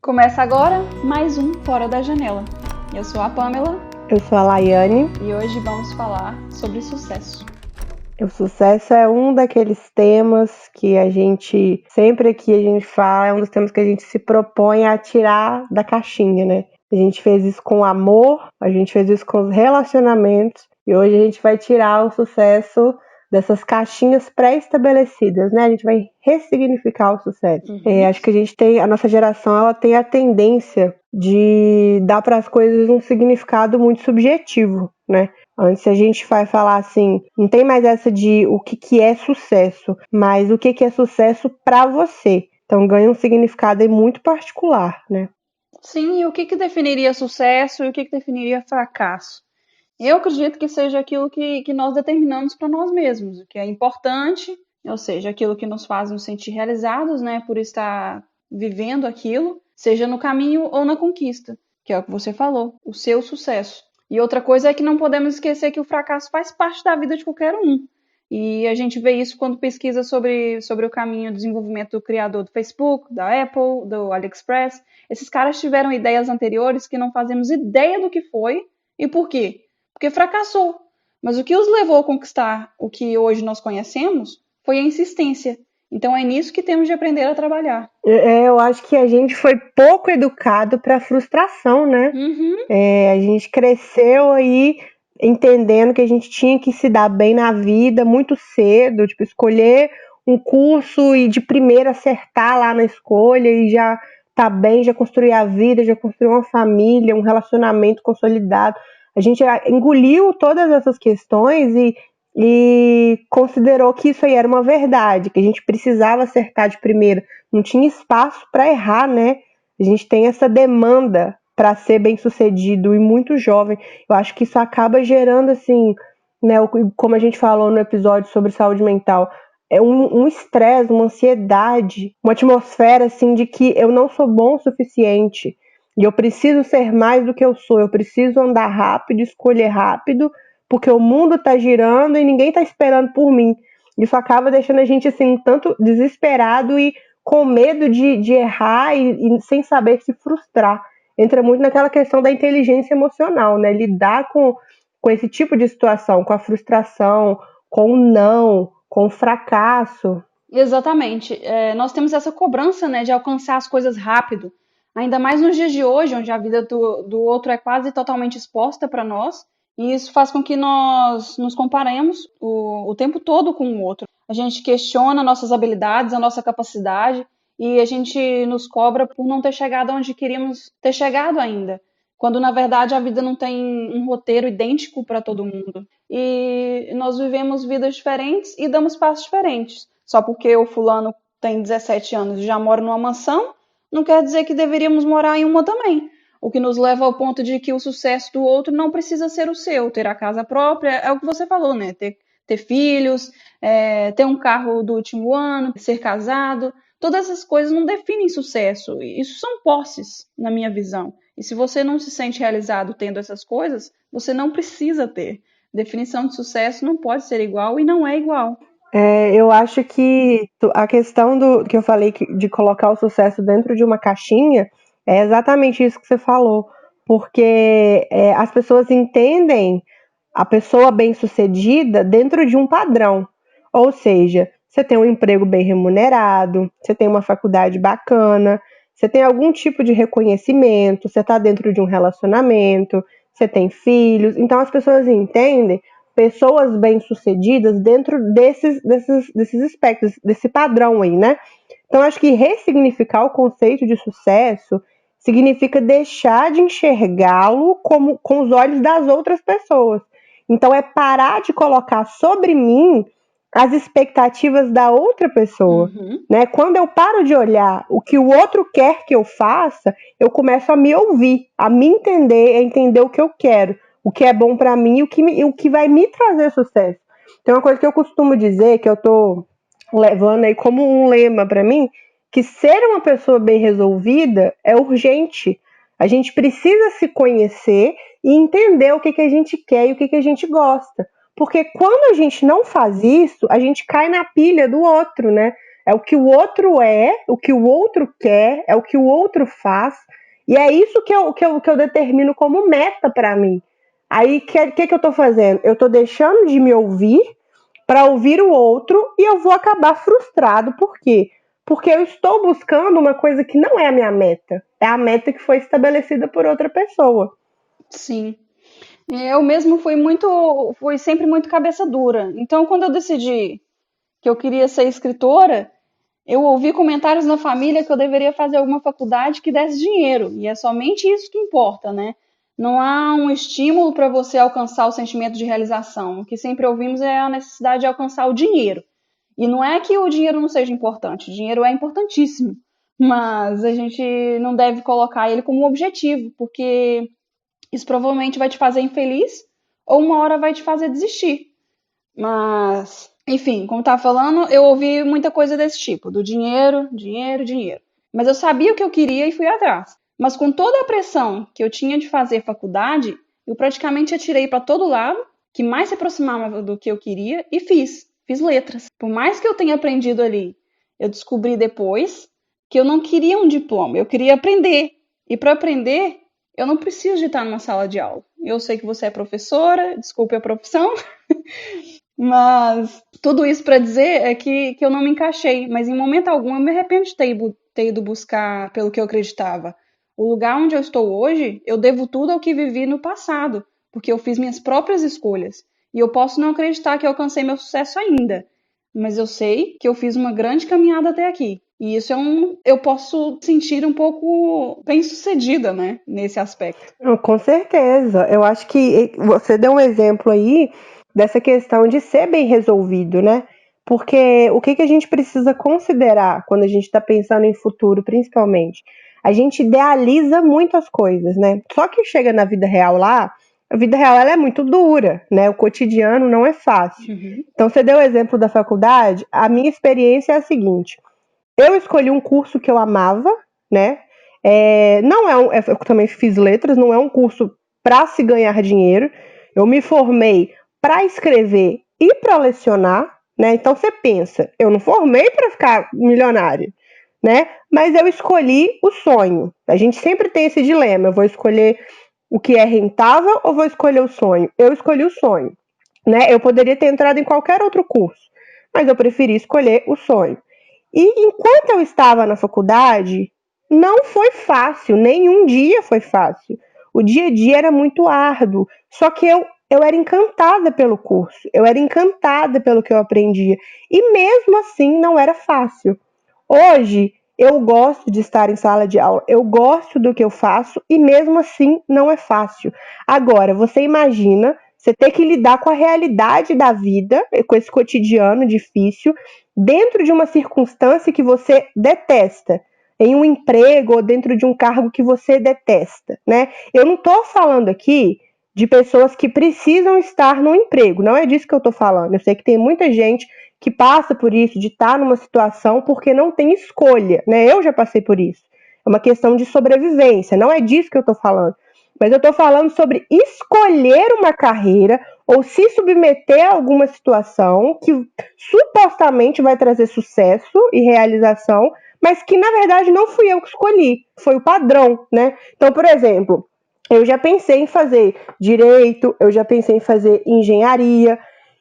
Começa agora mais um Fora da Janela. Eu sou a Pamela. Eu sou a Laiane. E hoje vamos falar sobre sucesso. O sucesso é um daqueles temas que a gente, sempre que a gente fala, é um dos temas que a gente se propõe a tirar da caixinha, né? A gente fez isso com o amor, a gente fez isso com os relacionamentos, e hoje a gente vai tirar o sucesso dessas caixinhas pré-estabelecidas, né? A gente vai ressignificar o sucesso. Acho que a nossa geração, ela tem a tendência de dar para as coisas um significado muito subjetivo, né? Antes a gente vai falar assim, não tem mais essa de o que é sucesso, mas o que é sucesso para você. Então ganha um significado aí muito particular, né? Sim, e o que definiria sucesso e o que definiria fracasso? Eu acredito que seja aquilo que nós determinamos para nós mesmos, o que é importante, ou seja, aquilo que nos faz nos sentir realizados, né, por estar vivendo aquilo, seja no caminho ou na conquista, que é o que você falou, o seu sucesso. E outra coisa é que não podemos esquecer que o fracasso faz parte da vida de qualquer um. E a gente vê isso quando pesquisa sobre o caminho do desenvolvimento do criador do Facebook, da Apple, do AliExpress. Esses caras tiveram ideias anteriores que não fazemos ideia do que foi e por quê. Porque fracassou. Mas o que os levou a conquistar o que hoje nós conhecemos foi a insistência. Então é nisso que temos de aprender a trabalhar. Eu acho que a gente foi pouco educado para frustração, né? A gente cresceu aí entendendo que a gente tinha que se dar bem na vida muito cedo, tipo, escolher um curso e de primeira acertar lá na escolha e já tá bem, já construir a vida, já construir uma família, um relacionamento consolidado. A gente engoliu todas essas questões e considerou que isso aí era uma verdade, que a gente precisava acertar de primeira. Não tinha espaço para errar, né? A gente tem essa demanda para ser bem sucedido e muito jovem. Eu acho que isso acaba gerando, assim, né, como a gente falou no episódio sobre saúde mental, é um estresse, uma ansiedade, uma atmosfera, assim, de que eu não sou bom o suficiente e eu preciso ser mais do que eu sou, eu preciso andar rápido, escolher rápido, porque o mundo tá girando e ninguém tá esperando por mim. Isso acaba deixando a gente, assim, um tanto desesperado e com medo de errar e sem saber se frustrar. Entra muito naquela questão da inteligência emocional, né? Lidar com esse tipo de situação, com a frustração, com o não, com o fracasso. Exatamente. Nós temos essa cobrança, né, de alcançar as coisas rápido. Ainda mais nos dias de hoje, onde a vida do outro é quase totalmente exposta para nós. E isso faz com que nós nos comparemos o tempo todo com o outro. A gente questiona nossas habilidades, a nossa capacidade, e a gente nos cobra por não ter chegado onde queríamos ter chegado ainda. Quando, na verdade, a vida não tem um roteiro idêntico para todo mundo. E nós vivemos vidas diferentes e damos passos diferentes. Só porque o fulano tem 17 anos e já mora numa mansão, não quer dizer que deveríamos morar em uma também. O que nos leva ao ponto de que o sucesso do outro não precisa ser o seu. Ter a casa própria é o que você falou, né? Ter filhos, ter um carro do último ano, ser casado. Todas essas coisas não definem sucesso. Isso são posses, na minha visão. E se você não se sente realizado tendo essas coisas, você não precisa ter. Definição de sucesso não pode ser igual e não é igual. Eu acho que a questão do que eu falei de colocar o sucesso dentro de uma caixinha é exatamente isso que você falou, porque as pessoas entendem a pessoa bem-sucedida dentro de um padrão, ou seja, você tem um emprego bem remunerado, você tem uma faculdade bacana, você tem algum tipo de reconhecimento, você está dentro de um relacionamento, você tem filhos, então as pessoas entendem pessoas bem-sucedidas dentro desses aspectos, desse padrão aí, né? Então, acho que ressignificar o conceito de sucesso significa deixar de enxergá-lo com os olhos das outras pessoas. Então, é parar de colocar sobre mim as expectativas da outra pessoa. Né? Quando eu paro de olhar o que o outro quer que eu faça, eu começo a me ouvir, a me entender, a entender o que eu quero, o que é bom para mim e o que vai me trazer sucesso. Tem uma coisa que eu costumo dizer, que eu tô levando aí como um lema para mim, que ser uma pessoa bem resolvida é urgente. A gente precisa se conhecer e entender o que a gente quer e o que a gente gosta. Porque quando a gente não faz isso, a gente cai na pilha do outro, né? É o que o outro é, o que o outro quer, é o que o outro faz. E é isso que eu determino como meta para mim. Aí, o que eu tô fazendo? Eu tô deixando de me ouvir para ouvir o outro e eu vou acabar frustrado. Por quê? Porque eu estou buscando uma coisa que não é a minha meta. É a meta que foi estabelecida por outra pessoa. Sim. Eu mesmo fui sempre muito cabeça dura. Então, quando eu decidi que eu queria ser escritora, eu ouvi comentários na família que eu deveria fazer alguma faculdade que desse dinheiro. E é somente isso que importa, né? Não há um estímulo para você alcançar o sentimento de realização. O que sempre ouvimos é a necessidade de alcançar o dinheiro. E não é que o dinheiro não seja importante, o dinheiro é importantíssimo. Mas a gente não deve colocar ele como um objetivo, porque isso provavelmente vai te fazer infeliz ou uma hora vai te fazer desistir. Mas, enfim, como estava falando, eu ouvi muita coisa desse tipo, do dinheiro, dinheiro, dinheiro. Mas eu sabia o que eu queria e fui atrás. Mas com toda a pressão que eu tinha de fazer faculdade, eu praticamente atirei para todo lado, que mais se aproximava do que eu queria, e fiz letras. Por mais que eu tenha aprendido ali, eu descobri depois que eu não queria um diploma, eu queria aprender. E para aprender, eu não preciso de estar numa sala de aula. Eu sei que você é professora, desculpe a profissão, mas tudo isso para dizer é que eu não me encaixei. Mas em momento algum eu me arrependo de ter ido buscar pelo que eu acreditava. O lugar onde eu estou hoje, eu devo tudo ao que vivi no passado, porque eu fiz minhas próprias escolhas. E eu posso não acreditar que eu alcancei meu sucesso ainda, mas eu sei que eu fiz uma grande caminhada até aqui. E isso eu posso sentir um pouco bem-sucedida, né, nesse aspecto. Com certeza. Eu acho que você deu um exemplo aí dessa questão de ser bem resolvido, né? Porque o que a gente precisa considerar quando a gente está pensando em futuro, principalmente? A gente idealiza muito as coisas, né? Só que chega na vida real lá, a vida real ela é muito dura, né? O cotidiano não é fácil. Uhum. Então, você deu o exemplo da faculdade, a minha experiência é a seguinte: eu escolhi um curso que eu amava, né? Não eu também fiz letras, não é um curso para se ganhar dinheiro. Eu me formei para escrever e para lecionar, né? Então você pensa, eu não formei para ficar milionário, né? Mas eu escolhi o sonho. A gente sempre tem esse dilema: eu vou escolher o que é rentável ou vou escolher o sonho? Eu escolhi o sonho, né? Eu poderia ter entrado em qualquer outro curso, mas eu preferi escolher o sonho. E enquanto eu estava na faculdade, não foi fácil, nenhum dia foi fácil. O dia a dia era muito árduo, só que eu era encantada pelo curso, eu era encantada pelo que eu aprendia, e mesmo assim não era fácil. Hoje, eu gosto de estar em sala de aula, eu gosto do que eu faço, e mesmo assim não é fácil. Agora, você imagina você ter que lidar com a realidade da vida, com esse cotidiano difícil, dentro de uma circunstância que você detesta, em um emprego ou dentro de um cargo que você detesta, né? Eu não estou falando aqui de pessoas que precisam estar no emprego, não é disso que eu estou falando. Eu sei que tem muita gente que passa por isso, de estar numa situação porque não tem escolha, né? Eu já passei por isso. É uma questão de sobrevivência, não é disso que eu estou falando. Mas eu estou falando sobre escolher uma carreira ou se submeter a alguma situação que supostamente vai trazer sucesso e realização, mas que na verdade não fui eu que escolhi, foi o padrão, né? Então, por exemplo, eu já pensei em fazer direito, eu já pensei em fazer engenharia.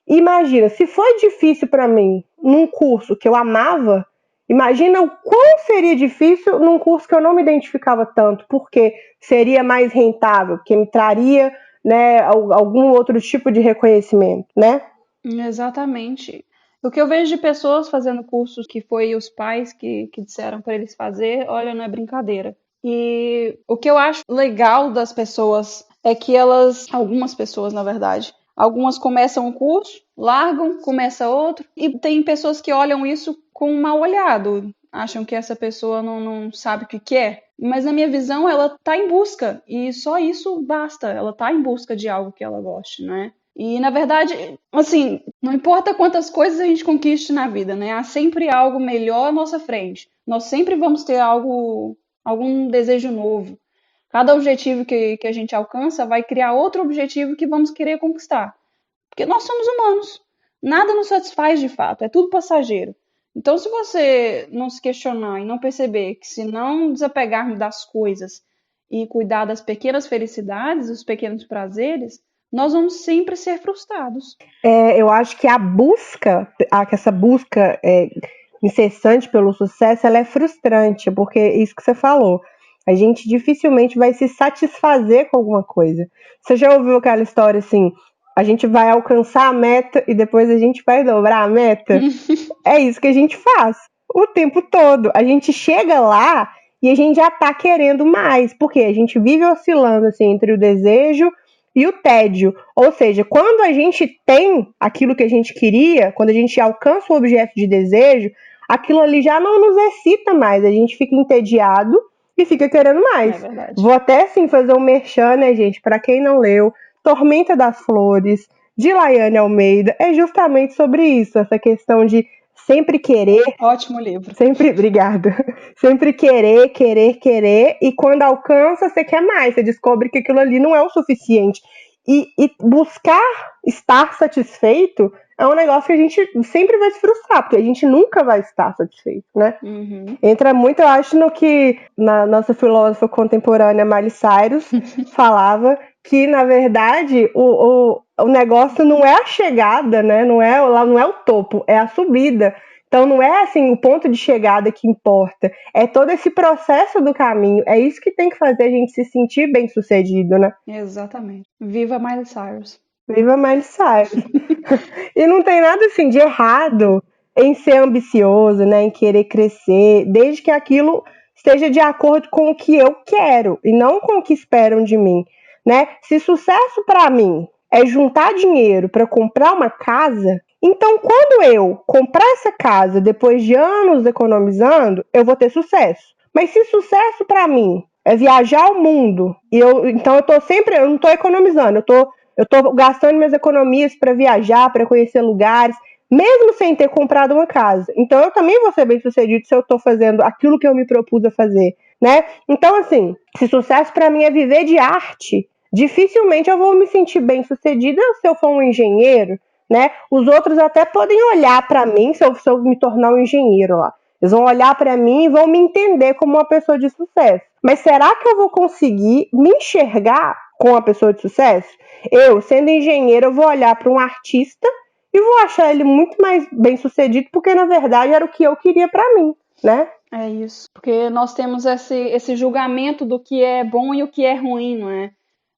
Imagina, se foi difícil para mim num curso que eu amava, imagina o quão seria difícil num curso que eu não me identificava tanto, porque seria mais rentável, porque me traria, né, algum outro tipo de reconhecimento, né? Exatamente. O que eu vejo de pessoas fazendo cursos que foi os pais que disseram para eles fazer, olha, não é brincadeira. E o que eu acho legal das pessoas é que algumas pessoas, na verdade, algumas começam um curso, largam, começa outro, e tem pessoas que olham isso com um mal olhado, acham que essa pessoa não sabe o que quer. Mas na minha visão, ela está em busca, e só isso basta. Ela está em busca de algo que ela goste, né? E, na verdade, assim, não importa quantas coisas a gente conquiste na vida, né? Há sempre algo melhor à nossa frente. Nós sempre vamos ter algum desejo novo. Cada objetivo que a gente alcança vai criar outro objetivo que vamos querer conquistar. Porque nós somos humanos. Nada nos satisfaz de fato, é tudo passageiro. Então, se você não se questionar e não perceber que se não desapegarmos das coisas e cuidar das pequenas felicidades, dos pequenos prazeres, nós vamos sempre ser frustrados. Eu acho que essa busca incessante pelo sucesso, ela é frustrante, porque isso que você falou, a gente dificilmente vai se satisfazer com alguma coisa. Você já ouviu aquela história assim, a gente vai alcançar a meta e depois a gente vai dobrar a meta? É isso que a gente faz o tempo todo. A gente chega lá e a gente já tá querendo mais, porque a gente vive oscilando assim, entre o desejo e o tédio. Ou seja, quando a gente tem aquilo que a gente queria, quando a gente alcança o objeto de desejo, aquilo ali já não nos excita mais, a gente fica entediado e fica querendo mais. É verdade. Vou até assim fazer um merchan, né, gente, para quem não leu, Tormenta das Flores, de Laiane Almeida, é justamente sobre isso, essa questão de sempre querer. Ótimo livro. Obrigada. Sempre querer, e quando alcança, você quer mais, você descobre que aquilo ali não é o suficiente. E buscar estar satisfeito é um negócio que a gente sempre vai se frustrar, porque a gente nunca vai estar satisfeito, né? Uhum. Entra muito, eu acho, no que na nossa filósofa contemporânea Miley Cyrus falava, que na verdade o negócio não é a chegada, né? Não é o topo, é a subida. Então não é assim o ponto de chegada que importa, é todo esse processo do caminho. É isso que tem que fazer a gente se sentir bem sucedido, né? Exatamente. Viva Miley Cyrus. Viva Miley Cyrus. E não tem nada assim de errado em ser ambicioso, né? Em querer crescer, desde que aquilo esteja de acordo com o que eu quero e não com o que esperam de mim, né? Se sucesso para mim é juntar dinheiro para comprar uma casa, então quando eu comprar essa casa depois de anos economizando, eu vou ter sucesso. Mas se sucesso para mim é viajar o mundo, então eu não tô economizando, eu tô gastando minhas economias para viajar, para conhecer lugares, mesmo sem ter comprado uma casa. Então eu também vou ser bem sucedido se eu tô fazendo aquilo que eu me propus a fazer, né? Então assim, se sucesso para mim é viver de arte, dificilmente eu vou me sentir bem sucedida se eu for um engenheiro, né? Os outros até podem olhar para mim se eu me tornar um engenheiro lá. Eles vão olhar para mim e vão me entender como uma pessoa de sucesso. Mas será que eu vou conseguir me enxergar com uma pessoa de sucesso? Eu, sendo engenheiro, eu vou olhar para um artista e vou achar ele muito mais bem sucedido, porque na verdade era o que eu queria para mim, né? É isso. Porque nós temos esse julgamento do que é bom e o que é ruim, não é?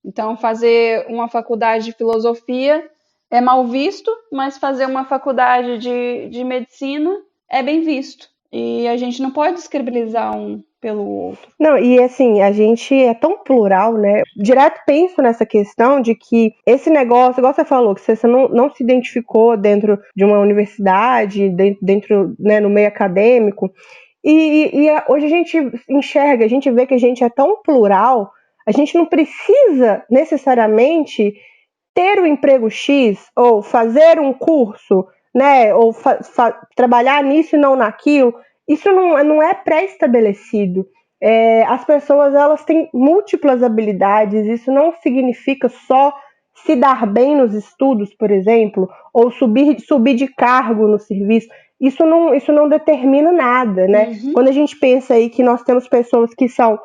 Então, fazer uma faculdade de filosofia é mal visto, mas fazer uma faculdade de medicina é bem visto. E a gente não pode descredibilizar um pelo outro. Não, e assim, a gente é tão plural, né? Direto penso nessa questão de que esse negócio, igual você falou, que você não se identificou dentro de uma universidade, dentro né, no meio acadêmico, e hoje a gente enxerga, a gente vê que a gente é tão plural, a gente não precisa necessariamente ter o emprego X, ou fazer um curso, né, ou trabalhar nisso e não naquilo. Isso não é pré-estabelecido. As pessoas elas têm múltiplas habilidades, isso não significa só se dar bem nos estudos, por exemplo, ou subir de cargo no serviço. Isso não determina nada, né? Uhum. Quando a gente pensa aí que nós temos pessoas que são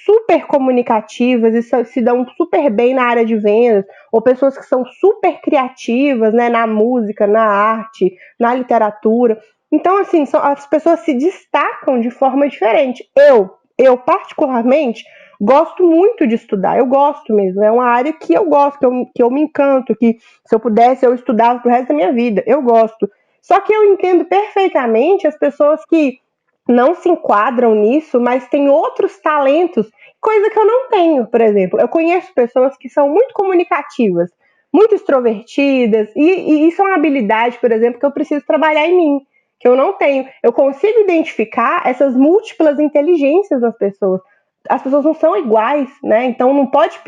super comunicativas e se dão super bem na área de vendas, ou pessoas que são super criativas, né, na música, na arte, na literatura. Então, assim, as pessoas se destacam de forma diferente. Eu particularmente, gosto muito de estudar, eu gosto mesmo, é uma área que eu gosto, que eu me encanto, que se eu pudesse eu estudava pro resto da minha vida, eu gosto. Só que eu entendo perfeitamente as pessoas que não se enquadram nisso, mas têm outros talentos, coisa que eu não tenho, por exemplo. Eu conheço pessoas que são muito comunicativas, muito extrovertidas, e isso é uma habilidade, por exemplo, que eu preciso trabalhar em mim, que eu não tenho. Eu consigo identificar essas múltiplas inteligências das pessoas. As pessoas não são iguais, né? Então não pode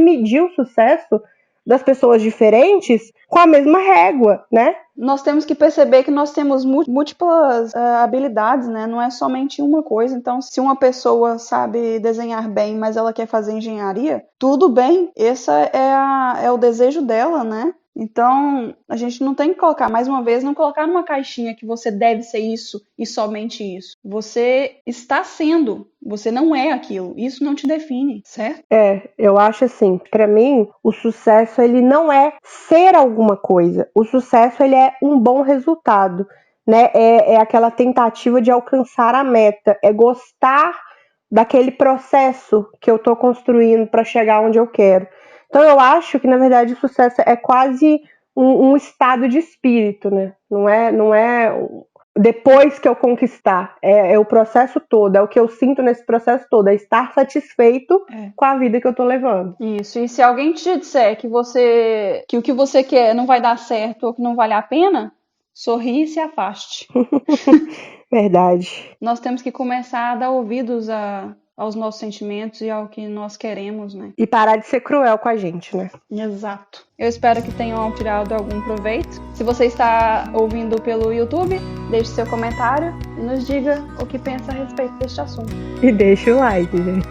medir o sucesso das pessoas diferentes com a mesma régua, né? Nós temos que perceber que nós temos múltiplas habilidades, né? Não é somente uma coisa. Então, se uma pessoa sabe desenhar bem, mas ela quer fazer engenharia, tudo bem. Esse é o desejo dela, né? Então, a gente não tem que colocar, mais uma vez, não colocar numa caixinha que você deve ser isso e somente isso. Você está sendo, você não é aquilo. Isso não te define, certo? Eu acho assim, pra mim, o sucesso, ele não é ser alguma coisa. O sucesso, ele é um bom resultado, né? É aquela tentativa de alcançar a meta, é gostar daquele processo que eu tô construindo para chegar onde eu quero. Então eu acho que, na verdade, o sucesso é quase um estado de espírito, né? Não é depois que eu conquistar. É o processo todo, é o que eu sinto nesse processo todo, é estar satisfeito com a vida que eu tô levando. Isso, e se alguém te disser que o que você quer não vai dar certo ou que não vale a pena, sorri e se afaste. Verdade. Nós temos que começar a dar ouvidos aos nossos sentimentos e ao que nós queremos, né? E parar de ser cruel com a gente, né? Exato. Eu espero que tenham tirado algum proveito. Se você está ouvindo pelo YouTube, deixe seu comentário e nos diga o que pensa a respeito deste assunto. E deixa o like, gente.